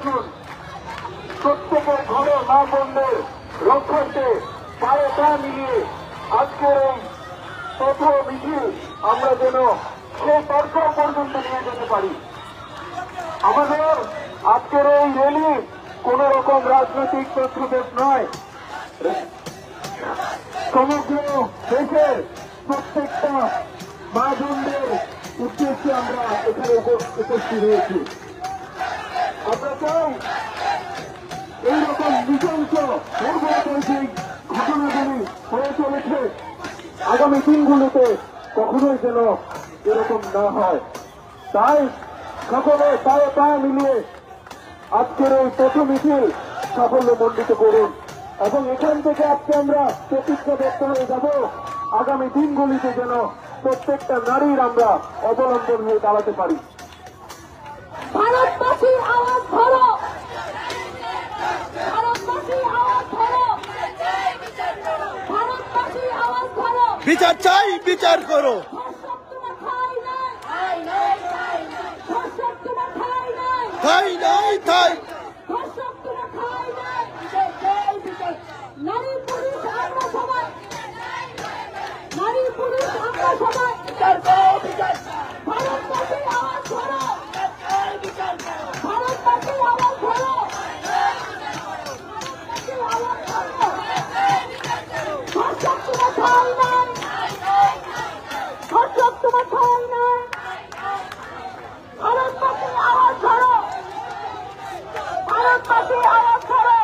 আসুন প্রত্যেকের ঘরে মা বোনদের রক্ষার্থে পায়ে পা মিলিয়ে আজকের এই প্রথম মিছিল আমরা যেন সেই পর্যায় পর্যন্ত নিয়ে যেতে পারি। আমাদের আজকের এই র্যালি কোন রকম রাজনৈতিক তথ্যদেশ নয়, সমগ্র দেশের প্রত্যেকটা মা বোনদের উদ্দেশ্যে আমরা এখানে উপস্থিত হয়েছি। আমরা চাই এইরকম নৃশংস বর্বরতান্ত্রিক ঘটনাগুলি হয়ে চলেছে আগামী দিনগুলোতে কখনোই যেন এরকম না হয়। তাই সকলে পায়ে পা মিলিয়ে আজকের এই প্রথম মিছিল সাফল্যমণ্ডিত করুন এবং এখান থেকে আজকে আমরা প্রতিজ্ঞাবদ্ধ হয়ে যাব আগামী দিনগুলিতে যেন প্রত্যেকটা নারীর আমরা অবলম্বন হয়ে দাঁড়াতে পারি। ভারতবাসীর আওয়াজ ধরো, ভারতবাসীর আওয়াজ ধরো, ভারতবাসীর আওয়াজ ধরো। বিচার চাই, বিচার করো। ঠাই নাই ঠাই, নারী পুরুষ আমরা সবাই, নারী পুরুষ আমরা সবাই বিচার করো, বিচার। ভারতবাসীর আওয়াজ ধরো, ভারতবাসীর আওয়াজ ধরো, ভারতবাসীর আওয়াজ ধরো। ধর্ষক তোমার ঠাই নাই, ধর্ষক তোমার ঠাই নাই। ভারতবাসীর আওয়াজ ধরো, ভারতবাসীর আওয়াজ ধরো।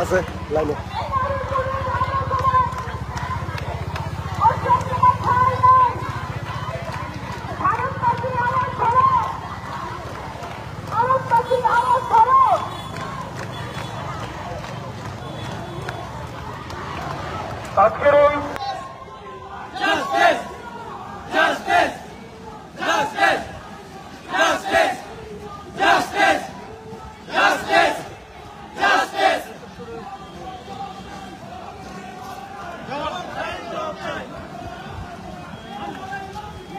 আছে লাইনে। আজকের এই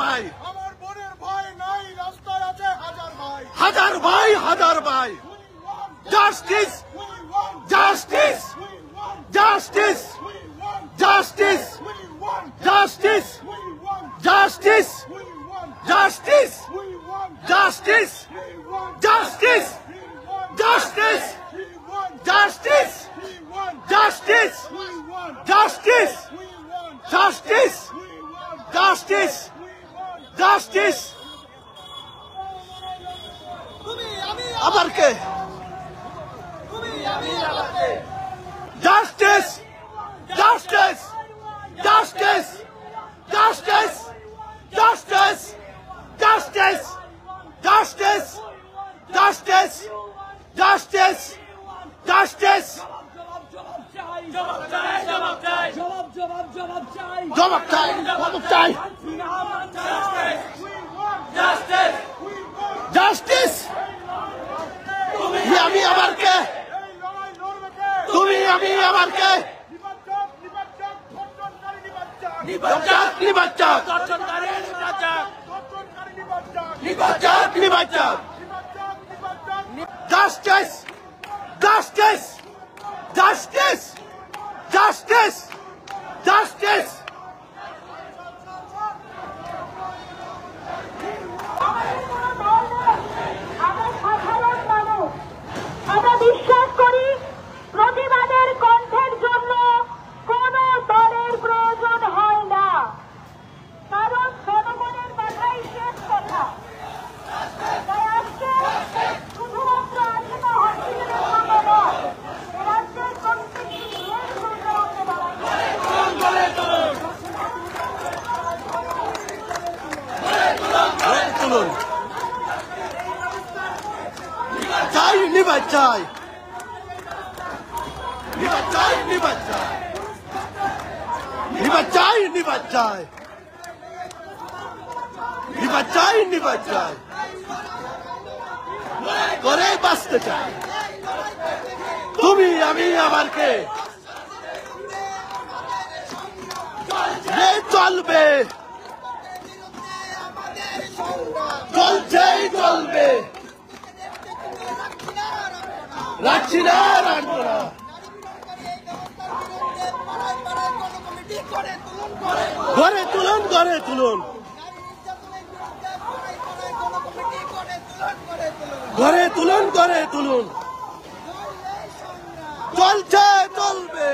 ভাই, আমার বোনের ভাই নাই, রাস্তায় আছে হাজার ভাই। হাজার ভাই, হাজার ভাই। Justice, justice, justice, justice, justice, justice, justice, justice, justice, justice, justice, justice, justice, justice, justice, justice. আবার কে? Justice, justice, justice, justice, justice, justice, justice, justice, justice, justice. জবাব চাই, জবাব চাই, জবাব চাই, জবাব চাই। জাস্টিস। তুমি আমি আবার কে? এই লড়াই লড়বে কে? তুমি আমি আবার কে? নিবাচক, নিবাচক, ধর্ষণকারী নিবাচক। নিবাচক, নিবাচক, ধর্ষণকারী নিবাচক। নিবাচক, নিবাচক। নিবাচক, নিবাচক। Justice! Justice! Justice! Justice! Justice! আমরা সাধারণ মানুষ, আমরা বিশ্বাস করি প্রতিবাদের কণ্ঠের জন্য কোনো দলের প্রয়োজন হয় না, কারণ জনগণের মাথায় শেষ কথা। তাই আজকে শুধুমাত্র আজকে হসপিটালের জন্য নয়, রাজ্যের প্রত্যেকটি দেশ সরকারকে তুলুন। চাই নিবাচ চাই, নিবাচ চাই, নিবাচ চাই, নিবাচ চাই, নিবাচ চাই, নিবাচ চাই, নিবাচ চাই। করে বাঁচতে চাই। তুমি আমি আবার কে? চলবে, চলছেই চলবে, রাখছি না, রাখবো না। গড়ে তুলুন, গড়ে তুলুন, গড়ে তুলুন, গড়ে তুলুন। চলছে চলবে।